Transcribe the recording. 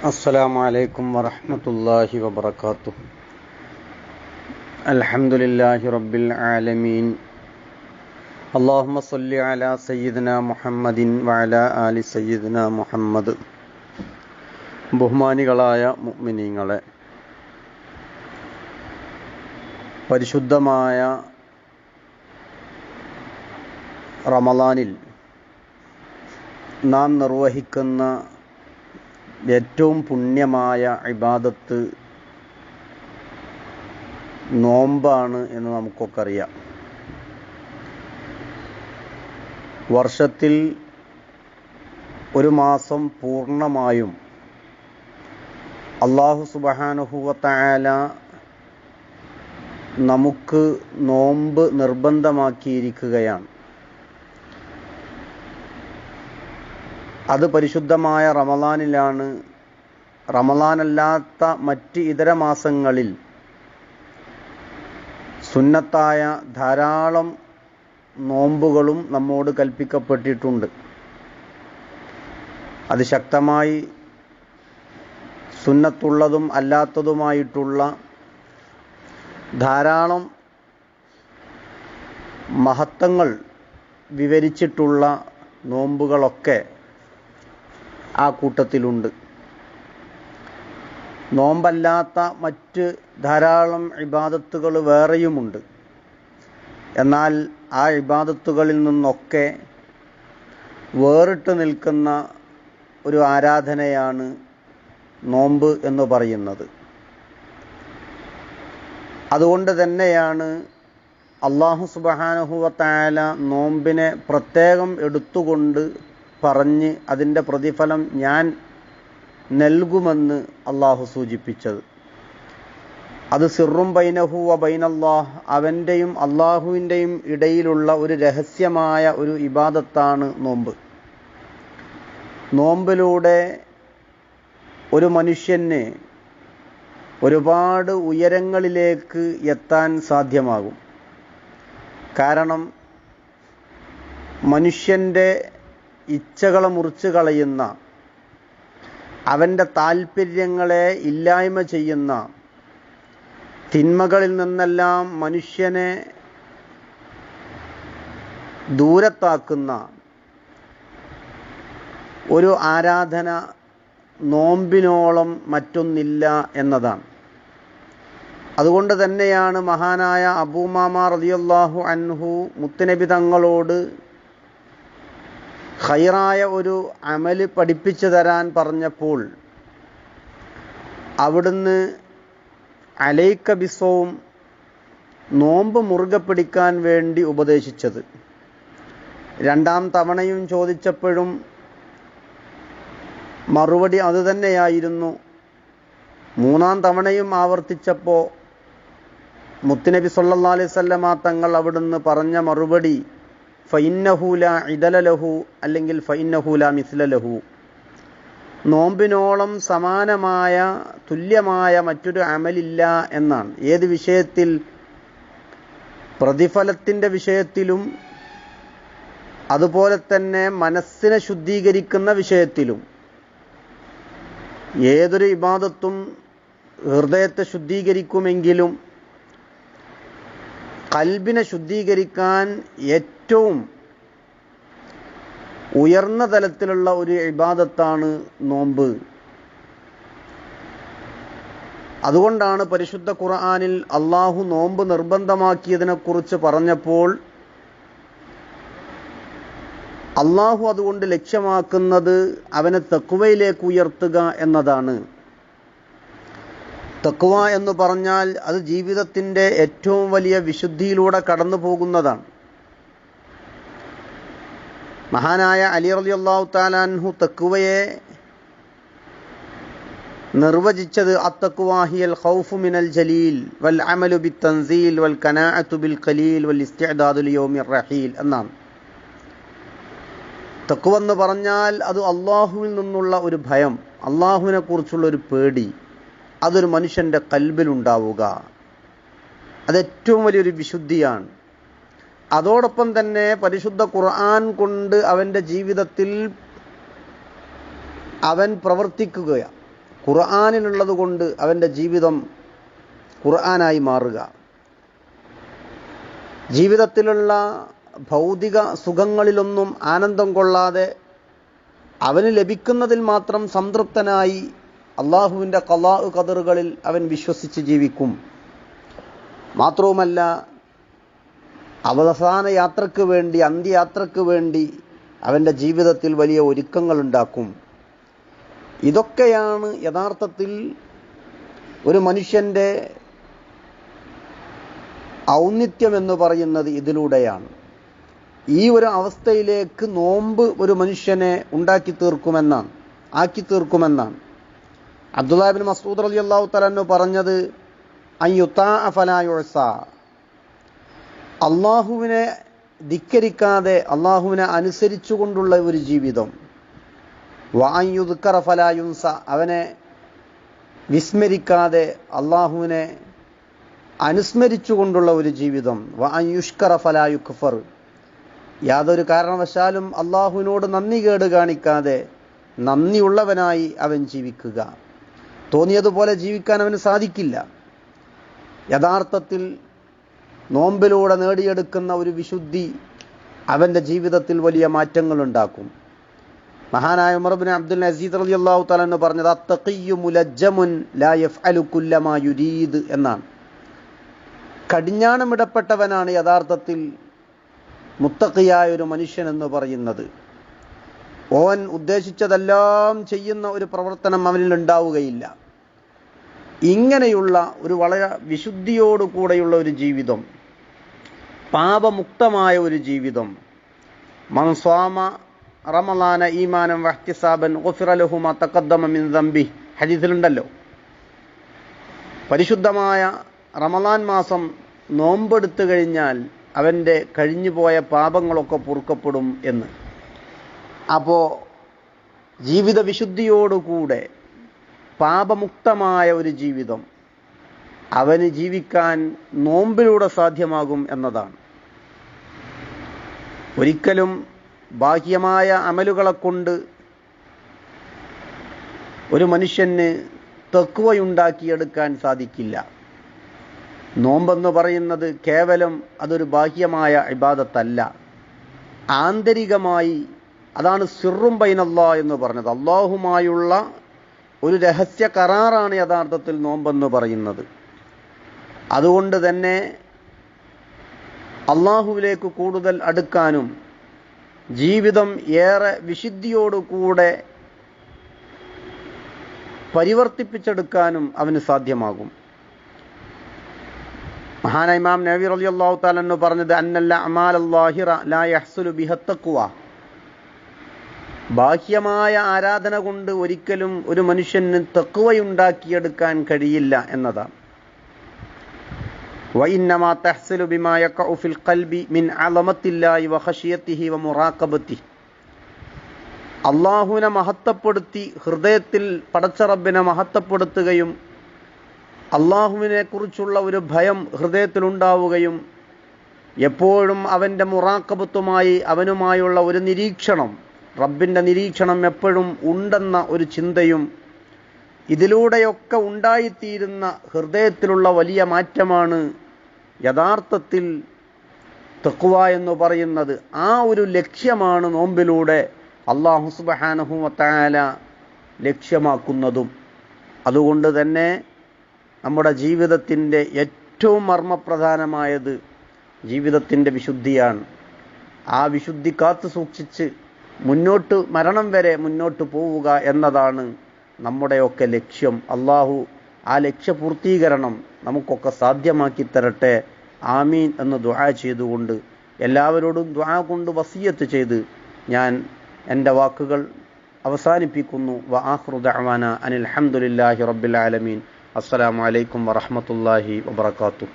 അസ്സലാമു അലൈക്കും വറഹ്മത്തുള്ളാഹി വബറകാതുഹു. അൽഹംദുലില്ലാഹി റബ്ബിൽ ആലമീൻ. അല്ലാഹുമ്മ സ്വല്ലി അലാ സയ്യിദിനാ മുഹമ്മദിൻ വഅലാ ആലി സയ്യിദിനാ മുഹമ്മദ്. ബഹുമാനികളായ മുഅ്മിനീങ്ങളെ, പരിശുദ്ധമായ റമളാനിൽ നാം നിർവഹിക്കുന്ന ഏറ്റവും പുണ്യമായ ഇബാദത്ത് നോമ്പാണ് എന്ന് നമുക്കൊക്കെ അറിയാം. വർഷത്തിൽ ഒരു മാസം പൂർണ്ണമായും അല്ലാഹു സുബ്ഹാനഹു വ തആല നമുക്ക് നോമ്പ് നിർബന്ധമാക്കിയിരിക്കുകയാണ്. അത് പരിശുദ്ധമായ റമളാനിലാണ്. റമളാനല്ലാത്ത മറ്റ് ഇതര മാസങ്ങളിൽ സുന്നത്തായ ധാരാളം നോമ്പുകളും നമ്മോട് കൽപ്പിക്കപ്പെട്ടിട്ടുണ്ട്. അത് ശക്തമായി സുന്നത്തുള്ളതും അല്ലാത്തതുമായിട്ടുള്ള ധാരാളം മഹത്വങ്ങൾ വിവരിച്ചിട്ടുള്ള നോമ്പുകളൊക്കെ ആ കൂട്ടത്തിലുണ്ട്. നോമ്പല്ലാത്ത മറ്റ് ധാരാളം ഇബാദത്തുകൾ വേറെയുമുണ്ട്. എന്നാൽ ആ ഇബാദത്തുകളിൽ നിന്നൊക്കെ വേറിട്ട് നിൽക്കുന്ന ഒരു ആരാധനയാണ് നോമ്പ് എന്ന് പറയുന്നത്. അതുകൊണ്ട് തന്നെയാണ് അല്ലാഹു സുബ്ഹാനഹു വ തആല നോമ്പിനെ പ്രത്യേകം എടുത്തുകൊണ്ട് പറഞ്ഞ് അതിൻ്റെ പ്രതിഫലം ഞാൻ നൽകുമെന്ന് അള്ളാഹു സൂചിപ്പിച്ചത്. അത് സിറും ബൈനഹു വ ബൈനല്ലാഹ്, അവൻ്റെയും അള്ളാഹുവിൻ്റെയും ഇടയിലുള്ള ഒരു രഹസ്യമായ ഒരു ഇബാദത്താണ് നോമ്പ്. നോമ്പിലൂടെ ഒരു മനുഷ്യന് ഒരുപാട് ഉയരങ്ങളിലേക്ക് എത്താൻ സാധ്യമാകും. കാരണം മനുഷ്യൻ്റെ ഇച്ഛകളെ മുറിച്ച് കളയുന്ന, അവൻ്റെ താൽപ്പര്യങ്ങളെ ഇല്ലായ്മ ചെയ്യുന്ന, തിന്മകളിൽ നിന്നെല്ലാം മനുഷ്യനെ ദൂരത്താക്കുന്ന ഒരു ആരാധന നോമ്പിനോളം മറ്റൊന്നില്ല എന്നതാണ്. അതുകൊണ്ട് തന്നെയാണ് മഹാനായ അബൂ ഉമാമ റളിയല്ലാഹു അൻഹു മുത്തുനബി തങ്ങളോട് ഖൈറായ ഒരു അമല് പഠിപ്പിച്ചു തരാൻ പറഞ്ഞപ്പോൾ അവിടുന്ന് അലൈക ബിസ്സൗം, നോമ്പ് മുറുകെ പിടിക്കാൻ വേണ്ടി ഉപദേശിച്ചത്. രണ്ടാം തവണയും ചോദിച്ചപ്പോഴും മറുപടി അതുതന്നെയായിരുന്നു. മൂന്നാം തവണയും ആവർത്തിച്ചപ്പോൾ മുത്തുനബി സല്ലല്ലാഹു അലൈഹി വസല്ലമ തങ്ങൾ അവിടുന്ന് പറഞ്ഞ മറുപടി ഫഇന്നഹു ലാ ഇദല ലഹു, അല്ലെങ്കിൽ ഫഇന്നഹു ലാ മിസ്ല ലഹു, നോമ്പിനോളം സമാനമായ തുല്യമായ മറ്റൊരു അമലില്ല എന്നാണ്. ഏത് വിഷയത്തിൽ? പ്രതിഫലത്തിൻ്റെ വിഷയത്തിലും അതുപോലെ തന്നെ മനസ്സിനെ ശുദ്ധീകരിക്കുന്ന വിഷയത്തിലും. ഏതൊരു ഇബാദത്തും ഹൃദയത്തെ ശുദ്ധീകരിക്കുമെങ്കിലും ഖൽബിനെ ശുദ്ധീകരിക്കാൻ ഏറ്റവും ഉയർന്ന തലത്തിലുള്ള ഒരു ഇബാദത്താണ് നോമ്പ്. അതുകൊണ്ടാണ് പരിശുദ്ധ ഖുർആനിൽ അള്ളാഹു നോമ്പ് നിർബന്ധമാക്കിയതിനെക്കുറിച്ച് പറഞ്ഞപ്പോൾ അള്ളാഹു അതുകൊണ്ട് ലക്ഷ്യമാക്കുന്നത് അവനെ തഖ്വയിലേക്ക് ഉയർത്തുക എന്നതാണ്. തഖ്വ എന്ന് പറഞ്ഞാൽ അത് ജീവിതത്തിൻ്റെ ഏറ്റവും വലിയ വിശുദ്ധിയിലൂടെ കടന്നു പോകുന്നതാണ്. മഹാനായ അലി റളിയല്ലാഹു തആല അൻഹു തഖ്വയെ നിർവചിച്ചത് അത്തഖ്വ ഹിയൽ ഖൗഫു മിനൽ ജലീൽ വൽ അമലു ബിത്തൻസീൽ വൽ ഖനാഅതു ബിൽ ഖലീൽ വൽ ഇസ്തിഅദാദു ലിയൗമിർ റഹീൽ എന്നാണ്. തഖ്വ എന്ന് പറഞ്ഞാൽ അത് അള്ളാഹുവിൽ നിന്നുള്ള ഒരു ഭയം, അള്ളാഹുവിനെ കുറിച്ചുള്ള ഒരു പേടി, അതൊരു മനുഷ്യൻ്റെ ഖൽബിലുണ്ടാവുക. അതേറ്റവും വലിയൊരു വിശുദ്ധിയാണ്. അതോടൊപ്പം തന്നെ പരിശുദ്ധ ഖുർആൻ കൊണ്ട് അവൻ്റെ ജീവിതത്തിൽ അവൻ പ്രവർത്തിക്കുകയാണ്. ഖുർആനിലുള്ളത് കൊണ്ട് അവൻ്റെ ജീവിതം ഖുർആനായി മാറുക. ജീവിതത്തിലുള്ള ഭൗതിക സുഖങ്ങളിലൊന്നും ആനന്ദം കൊള്ളാതെ അവന് ലഭിക്കുന്നതിൽ മാത്രം സംതൃപ്തനായി അള്ളാഹുവിൻ്റെ ഖളാ ഖദറുകളിൽ അവൻ വിശ്വസിച്ച് ജീവിക്കും. മാത്രവുമല്ല, അവസാന യാത്രയ്ക്ക് വേണ്ടി, അന്ത്യയാത്രയ്ക്ക് വേണ്ടി അവൻ്റെ ജീവിതത്തിൽ വലിയ ഒരുക്കങ്ങളുണ്ടാക്കും. ഇതൊക്കെയാണ് യഥാർത്ഥത്തിൽ ഒരു മനുഷ്യൻ്റെ ഔന്നിത്യം എന്ന് പറയുന്നത്. ഇതിലൂടെയാണ് ഈ ഒരു അവസ്ഥയിലേക്ക് നോമ്പ് ഒരു മനുഷ്യനെ ആക്കി തീർക്കുമെന്നാണ് അബ്ദുല്ലാഹ് ഇബ്നു മസ്ഊദ് റളിയല്ലാഹു തആല അൻഹു പറഞ്ഞത്, അയ്യുതാഅ ഫലാ യുഅസാ, അള്ളാഹുവിനെ ധിക്കരിക്കാതെ അള്ളാഹുവിനെ അനുസരിച്ചുകൊണ്ടുള്ള ഒരു ജീവിതം. വഅൻ യുദ്കറ ഫലാ യുൻസ, അവനെ വിസ്മരിക്കാതെ അള്ളാഹുവിനെ അനുസ്മരിച്ചുകൊണ്ടുള്ള ഒരു ജീവിതം. വഅൻ യുഷ്കറ ഫലാ യുക്ഫർ, യാതൊരു കാരണവശാലും അള്ളാഹുവിനോട് നന്ദി കേട് കാണിക്കാതെ നന്ദിയുള്ളവനായി അവൻ ജീവിക്കുക. തോന്നിയതുപോലെ ജീവിക്കാൻ അവന് സാധിക്കില്ല. യഥാർത്ഥത്തിൽ നോമ്പിലൂടെ നേടിയെടുക്കുന്ന ഒരു വിശുദ്ധി അവൻ്റെ ജീവിതത്തിൽ വലിയ മാറ്റങ്ങൾ ഉണ്ടാക്കും. മഹാനായ ഉമർ ഇബ്നു അബ്ദുൽ അസീസ് റളിയല്ലാഹു തആല എന്ന് പറഞ്ഞത്, അത്തഖിയ്യു മുലജ്ജമുൻ ലാ യഫ്അലു കുല്ലമാ യുരീദ് എന്നാണ്. കടിഞ്ഞാണമിടപ്പെട്ടവനാണ് യഥാർത്ഥത്തിൽ മുത്തഖിയായ ഒരു മനുഷ്യൻ എന്ന് പറയുന്നത്. ഓൻ ഉദ്ദേശിച്ചതെല്ലാം ചെയ്യുന്ന ഒരു പ്രവർത്തനം അവനിൽ ഉണ്ടാവുകയില്ല. ഇങ്ങനെയുള്ള ഒരു വളരെ വിശുദ്ധിയോടുകൂടെയുള്ള ഒരു ജീവിതം, പാപമുക്തമായ ഒരു ജീവിതം. മൻ സ്വാമ റമളാന ഈമാനൻ വഹ്തിസാബൻ ഗുഫിറ ലഹു മാ തഖദ്ദമ മിൻ ദംബിഹി, ഹദീസിലുണ്ടല്ലോ. പരിശുദ്ധമായ റമളാൻ മാസം നോമ്പെടുത്തു കഴിഞ്ഞാൽ അവൻ്റെ കഴിഞ്ഞുപോയ പാപങ്ങളൊക്കെ പൊറുക്കപ്പെടും എന്ന്. അപ്പോൾ ജീവിത വിശുദ്ധിയോടുകൂടെ പാപമുക്തമായ ഒരു ജീവിതം അവന് ജീവിക്കാൻ നോമ്പിലൂടെ സാധ്യമാകും എന്നതാണ്. ഒരിക്കലും ബാഹ്യമായ അമലുകളെ കൊണ്ട് ഒരു മനുഷ്യന് തഖ്വയുണ്ടാക്കിയെടുക്കാൻ സാധിക്കില്ല. നോമ്പെന്ന് പറയുന്നത് കേവലം അതൊരു ബാഹ്യമായ ഇബാദത്തല്ല, ആന്തരികമായി. അതാണ് സിറും ബൈനല്ലാ എന്ന് പറഞ്ഞത്. അള്ളാഹുമായുള്ള ഒരു രഹസ്യ കരാറാണ് യഥാർത്ഥത്തിൽ നോമ്പെന്ന് പറയുന്നത്. അതുകൊണ്ട് തന്നെ അള്ളാഹുവിലേക്ക് കൂടുതൽ അടുക്കാനും ജീവിതം ഏറെ വിശുദ്ധിയോടുകൂടെ പരിവർത്തിപ്പിച്ചെടുക്കാനും അവന് സാധ്യമാകും. മഹാനായ ഇമാം നവവി റളിയല്ലാഹു തആല അൻഹു പറഞ്ഞത്, അന്നൽ അഅമാല ളാഹിറ ലാ യഹ്സുലു ബിഹ തഖ്വ, ബാഹ്യമായ ആരാധന കൊണ്ട് ഒരിക്കലും ഒരു മനുഷ്യന് തഖ്വയുണ്ടാക്കിയെടുക്കാൻ കഴിയില്ല എന്നതാണ്. വഇന്നമാ തഹ്സിലു ബിമാ യഖഉ ഫിൽ ഖൽബി മിൻ അളമത്തില്ലാഹി വഖശിയതിഹി വമുറാഖബതിഹി, അല്ലാഹുവിനെ മഹത്വപ്പെടുത്തി ഹൃദയത്തിൽ പടച്ച റബ്ബിനെ മഹത്വപ്പെടുത്തുകയും അള്ളാഹുവിനെ കുറിച്ചുള്ള ഒരു ഭയം ഹൃദയത്തിലുണ്ടാവുകയും എപ്പോഴും അവൻ്റെ മുറാഖബത്തുമായി അവനുമായുള്ള ഒരു നിരീക്ഷണം, റബ്ബിൻ്റെ നിരീക്ഷണം എപ്പോഴും ഉണ്ടെന്ന ഒരു ചിന്തയും ഇതിലൂടെയൊക്കെ ഉണ്ടായിത്തീരുന്ന ഹൃദയത്തിലുള്ള വലിയ മാറ്റമാണ് യഥാർത്ഥത്തിൽ തഖ്വ എന്ന് പറയുന്നത്. ആ ഒരു ലക്ഷ്യമാണ് നോമ്പിലൂടെ അല്ലാഹു സുബ്ഹാനഹു വ തആല ലക്ഷ്യമാക്കുന്നതും. അതുകൊണ്ട് തന്നെ നമ്മുടെ ജീവിതത്തിൻ്റെ ഏറ്റവും മർമ്മപ്രധാനമായത് ജീവിതത്തിൻ്റെ വിശുദ്ധിയാണ്. ആ വിശുദ്ധി കാത്തു സൂക്ഷിച്ച് മുന്നോട്ട് മരണം വരെ മുന്നോട്ട് പോവുക എന്നതാണ് നമ്മുടെയൊക്കെ ലക്ഷ്യം. അള്ളാഹു ആ ലക്ഷ്യപൂർത്തീകരണം നമുക്കൊക്കെ സാധ്യമാക്കി തരട്ടെ. ആമീൻ എന്ന് ദുആ ചെയ്തുകൊണ്ട് എല്ലാവരോടും ദുആ കൊണ്ട് വസിയത്ത് ചെയ്ത് ഞാൻ എൻ്റെ വാക്കുകൾ അവസാനിപ്പിക്കുന്നു. വആഖിറു ദഅവാന അനിൽ ഹംദുലില്ലാഹി റബ്ബിൽ ആലമീൻ. അസ്സലാമു അലൈക്കും വറഹ്മത്തുള്ളാഹി വബറകാതുഹു.